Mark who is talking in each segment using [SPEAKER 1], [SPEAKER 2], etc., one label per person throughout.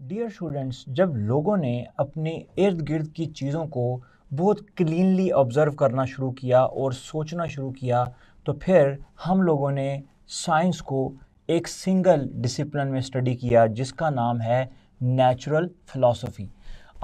[SPEAKER 1] Dear students, जब लोगों ने अपने इर्द गिर्द की चीज़ों को बहुत क्लीनली ऑब्ज़र्व करना शुरू किया और सोचना शुरू किया, तो फिर हम लोगों ने साइंस को एक सिंगल डिसिप्लिन में स्टडी किया जिसका नाम है नेचुरल फ़िलॉसफ़ी।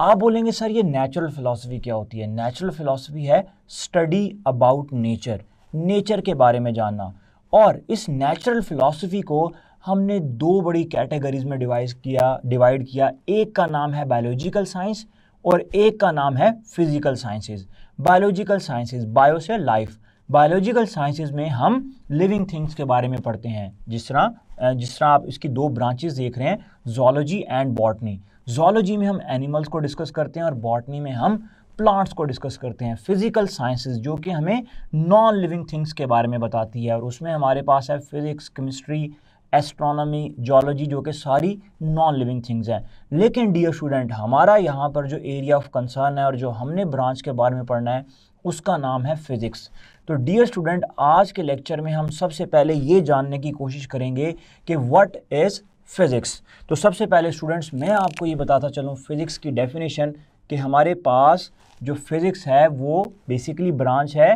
[SPEAKER 1] आप बोलेंगे सर ये नेचुरल फ़िलॉसफ़ी क्या होती है? नेचुरल फ़िलॉसफ़ी है स्टडी अबाउट नेचर, नेचर के बारे में जानना। और इस नेचुरल फ़िलॉसफ़ी को हमने दो बड़ी कैटेगरीज में डिवाइड किया। एक का नाम है बायोलॉजिकल साइंस और एक का नाम है physical sciences. Biological sciences, bio से लाइफ। बायोलॉजिकल साइंसेज में हम लिविंग थिंग्स के बारे में पढ़ते हैं, जिस तरह आप इसकी दो ब्रांचेस देख रहे हैं, जोलॉजी एंड बॉटनी। जोलॉजी में हम एनिमल्स को डिस्कस करते हैं और बॉटनी में हम प्लांट्स को डिस्कस करते हैं। फिजिकल साइंसेज जो कि हमें नॉन लिविंग थिंग्स के बारे में बताती है, और उसमें हमारे पास है फिजिक्स, केमिस्ट्री, एस्ट्रोनॉमी, जियोलॉजी, जो कि सारी नॉन लिविंग थिंग्स हैं। लेकिन डियर स्टूडेंट, हमारा यहाँ पर जो एरिया ऑफ कंसर्न है और जो हमने ब्रांच के बारे में पढ़ना है उसका नाम है फिजिक्स। तो डियर स्टूडेंट, आज के लेक्चर में हम सबसे पहले ये जानने की कोशिश करेंगे कि व्हाट इज़ फिज़िक्स। तो सबसे पहले स्टूडेंट्स, मैं आपको ये बताता चलूँ फिज़िक्स की डेफिनेशन, कि हमारे पास जो फिज़िक्स है वो बेसिकली ब्रांच है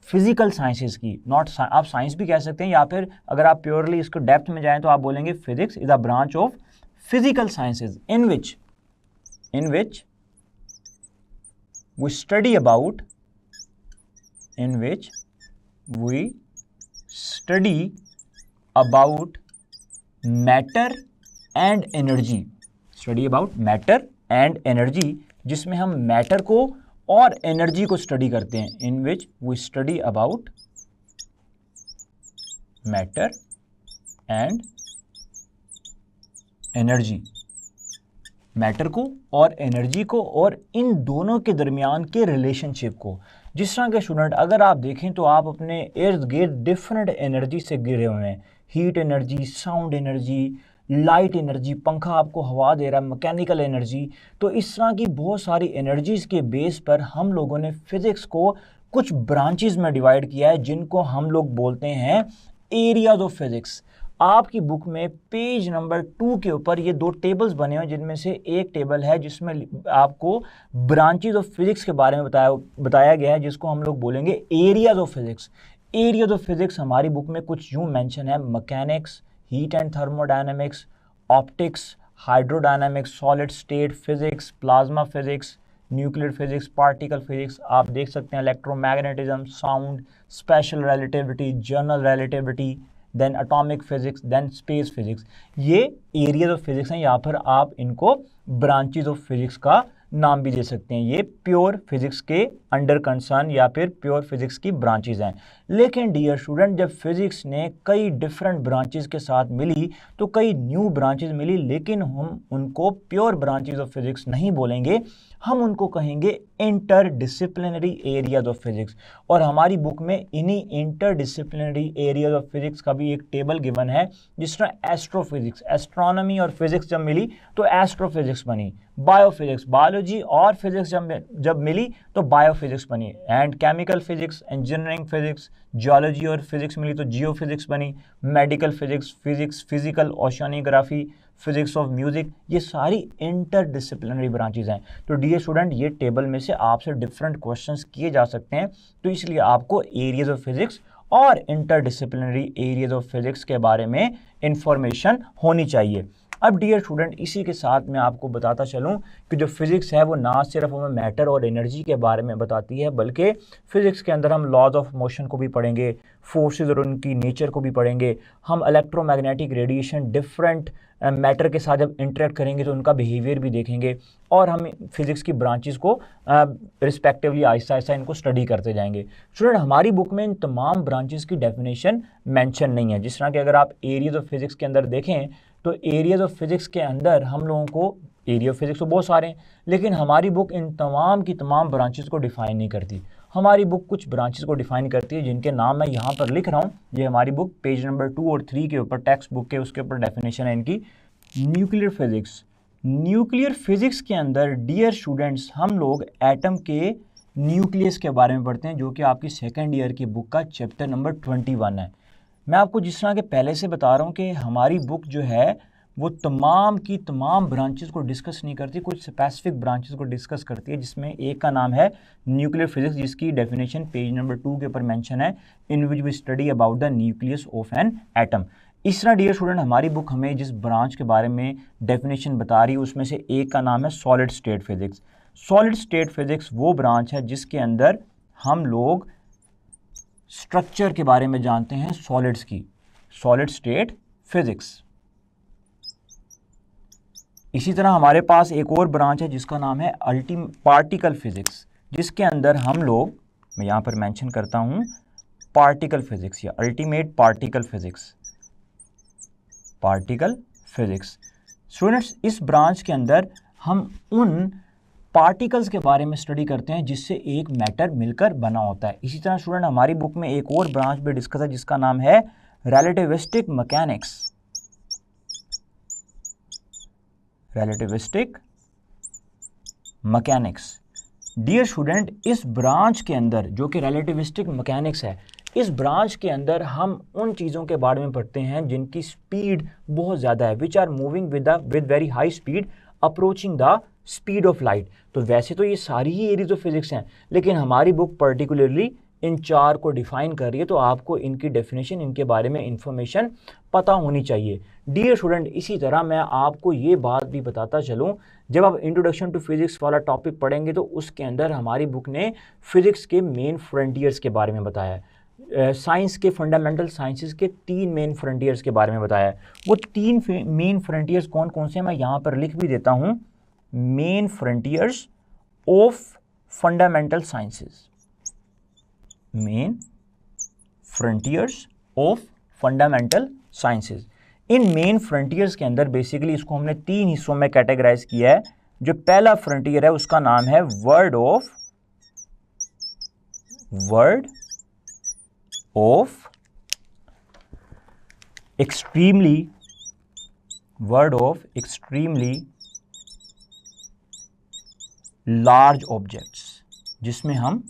[SPEAKER 1] फिजिकल साइंसेज की। नॉट, आप साइंस भी कह सकते हैं, या फिर अगर आप प्योरली इसको डेप्थ में जाएं तो आप बोलेंगे physics is a branch of physical sciences in which we study about matter and energy. Study about matter and energy, जिसमें हम मैटर को और एनर्जी को स्टडी करते हैं। In which we study about matter and energy, matter को और energy को, और इन दोनों के दरमियान के रिलेशनशिप को। जिस तरह के स्टूडेंट, अगर आप देखें तो आप अपने इर्द गिर्द डिफरेंट एनर्जी से घिरे हुए हैं। Heat energy, sound energy, light energy, पंखा आपको हवा दे रहा है, मैकेनिकल एनर्जी। तो इस तरह की बहुत सारी एनर्जीज़ के बेस पर हम लोगों ने फिज़िक्स को कुछ ब्रांचेस में डिवाइड किया है, जिनको हम लोग बोलते हैं एरियाज ऑफ फिज़िक्स। आपकी बुक में पेज नंबर 2 के ऊपर ये दो टेबल्स बने हुए हैं, जिनमें से एक टेबल है जिसमें आपको ब्रांचेज ऑफ फिज़िक्स के बारे में बताया गया है, जिसको हम लोग बोलेंगे areas of physics. Areas of physics हमारी बुक में कुछ यूँ मेंशन है: mechanics, heat and thermodynamics, optics, hydrodynamics, solid state physics, plasma physics, nuclear physics, particle physics. आप देख सकते हैं electromagnetism, sound, special relativity, general relativity, then atomic physics, then space physics. ये एरियाज ऑफ फिजिक्स हैं। यहाँ पर आप इनको ब्रांचेज ऑफ फिजिक्स का नाम भी दे सकते हैं। ये प्योर फिजिक्स के अंडर कंसर्न या फिर प्योर फिजिक्स की ब्रांचेज हैं। लेकिन डियर स्टूडेंट, जब फिजिक्स ने कई डिफरेंट ब्रांचेज के साथ मिली तो कई न्यू ब्रांचेज मिली, लेकिन हम उनको प्योर ब्रांचेज ऑफ फिजिक्स नहीं बोलेंगे, हम उनको कहेंगे inter disciplinary areas of physics. और हमारी बुक में इन्हीं inter disciplinary areas of physics का भी एक टेबल गिवन है। जिस तरह एस्ट्रोफिजिक्स, एस्ट्रोनॉमी और फिजिक्स जब मिली तो एस्ट्रोफिजिक्स बनी, बायोफिजिक्स, बायोलॉजी और फिजिक्स जब मिली तो बायोफिजिक्स बनी, and chemical physics, engineering physics, geology और फिजिक्स मिली तो जियोफिजिक्स बनी, medical physics, physical oceanography, physics of music. ये सारी इंटर डिसिप्लिनरी ब्रांचेज हैं। तो डियर स्टूडेंट, ये टेबल में से आपसे डिफरेंट क्वेश्चंस किए जा सकते हैं, तो इसलिए आपको एरियाज ऑफ फिजिक्स और inter disciplinary areas of physics के बारे में इंफॉर्मेशन होनी चाहिए। अब डियर स्टूडेंट, इसी के साथ मैं आपको बताता चलूं कि जो फिज़िक्स है वो ना सिर्फ हमें मैटर और एनर्जी के बारे में बताती है, बल्कि फिज़िक्स के अंदर हम लॉज ऑफ मोशन को भी पढ़ेंगे, फोर्सेस और उनकी नेचर को भी पढ़ेंगे। हम इलेक्ट्रोमैग्नेटिक रेडिएशन डिफरेंट मैटर के साथ जब इंटरेक्ट करेंगे तो उनका बिहेवियर भी देखेंगे, और हम फिज़िक्स की ब्रांचेस को रिस्पेक्टिवली आहिस्ता आहिस्ता इनको स्टडी करते जाएंगे। स्टूडेंट, हमारी बुक में इन तमाम ब्रांचेस की डेफिनेशन मेंशन नहीं है। जिस तरह कि अगर आप एरियाज ऑफ फिज़िक्स के अंदर देखें तो एरियाज ऑफ फिज़िक्स के अंदर हम लोगों को, एरिया ऑफ फिज़िक्स तो बहुत सारे हैं, लेकिन हमारी बुक इन तमाम की तमाम ब्रांचेस को डिफ़ाइन नहीं करती। हमारी बुक कुछ ब्रांचेस को डिफ़ाइन करती है, जिनके नाम मैं यहाँ पर लिख रहा हूँ। ये हमारी बुक पेज नंबर 2 और 3 के ऊपर, टेक्स्ट बुक के उसके ऊपर डेफिनेशन है इनकी। Nuclear physics. न्यूक्लियर फिज़िक्स के अंदर डियर स्टूडेंट्स हम लोग एटम के न्यूक्लियस के बारे में पढ़ते हैं, जो कि आपकी सेकेंड ईयर की बुक का चैप्टर नंबर 21 है। मैं आपको जिस तरह के पहले से बता रहा हूँ कि हमारी बुक जो है वो तमाम की तमाम ब्रांचेस को डिस्कस नहीं करती, कुछ स्पेसिफिक ब्रांचेस को डिस्कस करती है, जिसमें एक का नाम है न्यूक्लियर फिजिक्स, जिसकी डेफिनेशन पेज नंबर 2 के ऊपर मेंशन है, in which we study about the nucleus of an atom. इस तरह डियर स्टूडेंट हमारी बुक हमें जिस ब्रांच के बारे में डेफिनेशन बता रही है उसमें से एक का नाम है solid state physics. Solid state physics वो ब्रांच है जिसके अंदर हम लोग स्ट्रक्चर के बारे में जानते हैं सॉलिड्स की, सॉलिड स्टेट फिजिक्स। इसी तरह हमारे पास एक और ब्रांच है जिसका नाम है पार्टिकल फिजिक्स, जिसके अंदर हम लोग, मैं यहाँ पर मेंशन करता हूँ पार्टिकल फिजिक्स या ultimate particle physics, particle physics. Students इस ब्रांच के अंदर हम उन पार्टिकल्स के बारे में स्टडी करते हैं जिससे एक मैटर मिलकर बना होता है। इसी तरह स्टूडेंट हमारी बुक में एक और ब्रांच भी डिस्कस है जिसका नाम है relativistic mechanics, relativistic mechanics. Dear student इस ब्रांच के अंदर जो कि रिलेटिविस्टिक मैकेनिक्स है, इस ब्रांच के अंदर हम उन चीज़ों के बारे में पढ़ते हैं जिनकी स्पीड बहुत ज़्यादा है, which are moving with very high speed approaching the speed of light. तो वैसे तो ये सारी ही एरियाज ऑफ फिजिक्स हैं, लेकिन हमारी बुक पर्टिकुलरली इन चार को डिफाइन कर रही है, तो आपको इनकी डेफिनेशन, इनके बारे में इंफॉर्मेशन पता होनी चाहिए। डियर स्टूडेंट इसी तरह मैं आपको ये बात भी बताता चलूँ, जब आप इंट्रोडक्शन टू फिजिक्स वाला टॉपिक पढ़ेंगे तो उसके अंदर हमारी बुक ने फिजिक्स के मेन फ्रंटियर्स के बारे में बताया है, साइंस के फंडामेंटल साइंसेस के 3 मेन फ्रंटियर्स के बारे में बताया है। वो 3 मेन फ्रंटियर्स कौन कौन से हैं मैं यहाँ पर लिख भी देता हूँ, main frontiers of fundamental sciences, main frontiers of fundamental sciences. In main frontiers के अंदर बेसिकली इसको हमने 3 हिस्सों में कैटेगराइज किया है। जो पहला फ्रंटियर है उसका नाम है world of extremely large objects, जिसमें हम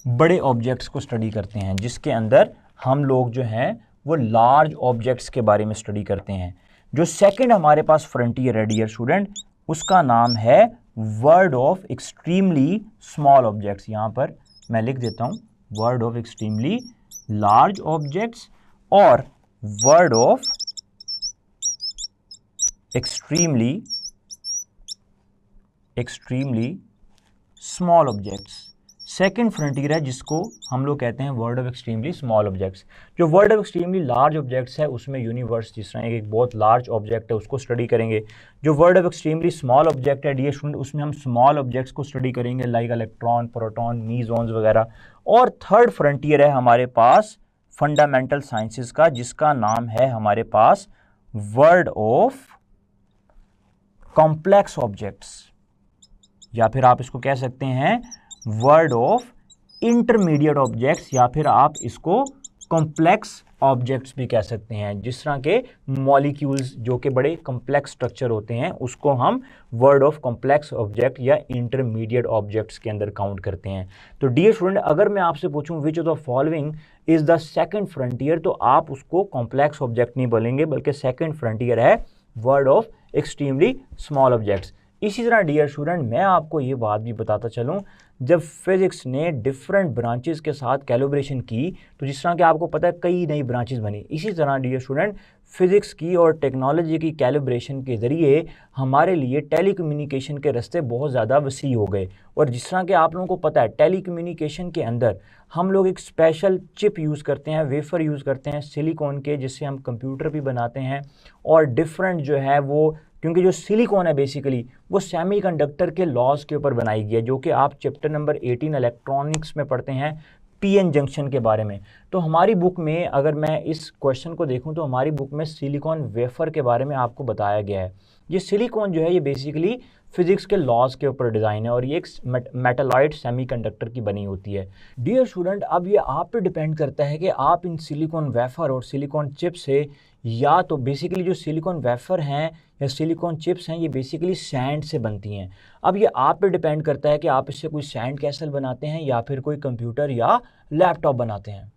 [SPEAKER 1] बड़े ऑब्जेक्ट्स को स्टडी करते हैं, जिसके अंदर हम लोग जो हैं वो लार्ज ऑब्जेक्ट्स के बारे में स्टडी करते हैं। जो सेकंड हमारे पास फ्रंटियर है डियर स्टूडेंट, उसका नाम है world of extremely small objects. यहाँ पर मैं लिख देता हूँ world of extremely large objects और world of extremely small objects. Second frontier है जिसको हम लोग कहते हैं world of extremely small objects. जो world of extremely large objects है उसमें यूनिवर्स, जिस तरह एक बहुत लार्ज ऑब्जेक्ट है उसको स्टडी करेंगे। जो world of extremely small object है डियर स्टूडेंट, उसमें हम स्मॉल ऑब्जेक्ट्स को स्टडी करेंगे लाइक इलेक्ट्रॉन, प्रोटॉन, मीजॉन्स वगैरह। और थर्ड फ्रंटियर है हमारे पास फंडामेंटल साइंसेस का, जिसका नाम है हमारे पास वर्ल्ड ऑफ कॉम्प्लेक्स ऑब्जेक्ट्स, या फिर आप इसको कह सकते हैं वर्ल्ड ऑफ इंटरमीडिएट ऑब्जेक्ट्स, या फिर आप इसको कॉम्प्लेक्स ऑब्जेक्ट्स भी कह सकते हैं। जिस तरह के मॉलिक्यूल्स जो कि बड़े कॉम्प्लेक्स स्ट्रक्चर होते हैं उसको हम वर्ल्ड ऑफ कॉम्प्लेक्स ऑब्जेक्ट या इंटरमीडिएट ऑब्जेक्ट्स के अंदर काउंट करते हैं। तो डियर स्टूडेंट अगर मैं आपसे पूछूं which of the following is the second frontier, तो आप उसको कॉम्प्लेक्स ऑब्जेक्ट नहीं बोलेंगे, बल्कि सेकंड फ्रंटियर है world of extremely small objects. इसी तरह डियर स्टूडेंट मैं आपको ये बात भी बताता चलूँ, जब फिजिक्स ने डिफरेंट ब्रांचेस के साथ कैलिब्रेशन की तो जिस तरह कि आपको पता है कई नई ब्रांचेस बनी, इसी तरह डियर स्टूडेंट फिजिक्स की और टेक्नोलॉजी की कैलिब्रेशन के ज़रिए हमारे लिए टेलीकम्युनिकेशन के रास्ते बहुत ज़्यादा वसी हो गए। और जिस तरह कि आप लोगों को पता है टेलीकम्युनिकेशन के अंदर हम लोग एक स्पेशल चिप यूज़ करते हैं, वेफर यूज़ करते हैं सिलिकॉन के, जिससे हम कंप्यूटर भी बनाते हैं। और डिफरेंट जो है वो, क्योंकि जो सिलिकॉन है बेसिकली वो सेमीकंडक्टर के लॉज के ऊपर बनाई गई है, जो कि आप चैप्टर नंबर 18 इलेक्ट्रॉनिक्स में पढ़ते हैं पीएन जंक्शन के बारे में। तो हमारी बुक में अगर मैं इस क्वेश्चन को देखूं तो हमारी बुक में सिलिकॉन वेफर के बारे में आपको बताया गया है। ये सिलिकॉन जो है ये बेसिकली फिजिक्स के लॉज के ऊपर डिज़ाइन है और ये एक मेटालॉइड सेमीकंडक्टर की बनी होती है। डियर स्टूडेंट अब ये आप पे डिपेंड करता है कि आप इन सिलिकॉन वेफर और सिलिकॉन चिप से, या तो बेसिकली जो सिलिकॉन वेफर हैं या सिलिकॉन चिप्स हैं ये बेसिकली सैंड से बनती हैं। अब ये आप पे डिपेंड करता है कि आप इससे कोई सैंड कैसल बनाते हैं या फिर कोई कंप्यूटर या लैपटॉप बनाते हैं।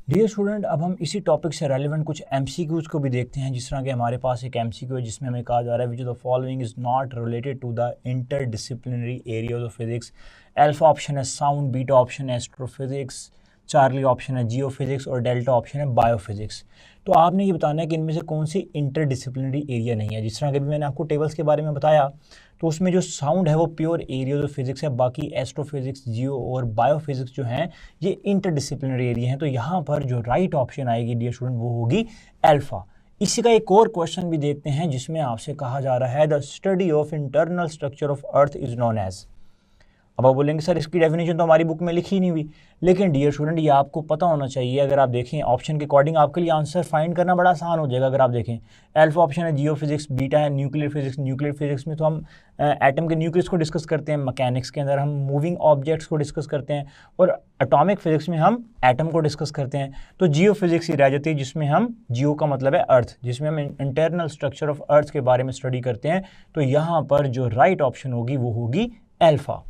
[SPEAKER 1] डियर स्टूडेंट, अब हम इसी टॉपिक से रेलिवेंट कुछ एमसीक्यूज को भी देखते हैं। जिस तरह के हमारे पास एक एमसीक्यू है जिसमें हमें कहा जा रहा है which the following is not related to the interdisciplinary areas of physics. Alpha option है साउंड, बीटा ऑप्शन है एस्ट्रोफिजिक्स, चार्ली ऑप्शन है जियोफिजिक्स और डेल्टा ऑप्शन है बायोफिजिक्स। तो आपने ये बताना है कि इनमें से कौन सी इंटरडिसिप्लिनरी एरिया नहीं है। जिस तरह के भी मैंने आपको टेबल्स के बारे में बताया, तो उसमें जो साउंड है वो प्योर एरिया ऑफ फिजिक्स है, बाकी एस्ट्रोफिजिक्स, जियो और बायोफिजिक्स जो हैं ये इंटरडिसिप्लिनरी एरिया हैं। तो यहाँ पर जो राइट ऑप्शन आएगी डियर स्टूडेंट वो होगी अल्फा। इसी का एक और क्वेश्चन भी देखते हैं जिसमें आपसे कहा जा रहा है the study of internal structure of earth is known as. अब आप बोलेंगे सर इसकी डेफिनेशन तो हमारी बुक में लिखी नहीं हुई, लेकिन डियर स्टूडेंट ये आपको पता होना चाहिए। अगर आप देखें ऑप्शन के अकॉर्डिंग आपके लिए आंसर फाइंड करना बड़ा आसान हो जाएगा। अगर आप देखें अल्फा ऑप्शन है जियो फिजिक्स, बीटा है न्यूक्लियर फिजिक्स। न्यूक्लियर फिजिक्स में तो हम एटम के न्यूक्लियस को डिस्कस करते हैं, मैकेनिक्स के अंदर हम मूविंग ऑब्जेक्ट्स को डिस्कस करते हैं, और एटॉमिक फिजिक्स में हम एटम को डिस्कस करते हैं। तो जियो फिजिक्स ही रह जाती है जिसमें हम, जियो का मतलब है अर्थ, जिसमें हम इंटरनल स्ट्रक्चर ऑफ अर्थ के बारे में स्टडी करते हैं। तो यहाँ पर जो राइट ऑप्शन होगी वो होगी अल्फा।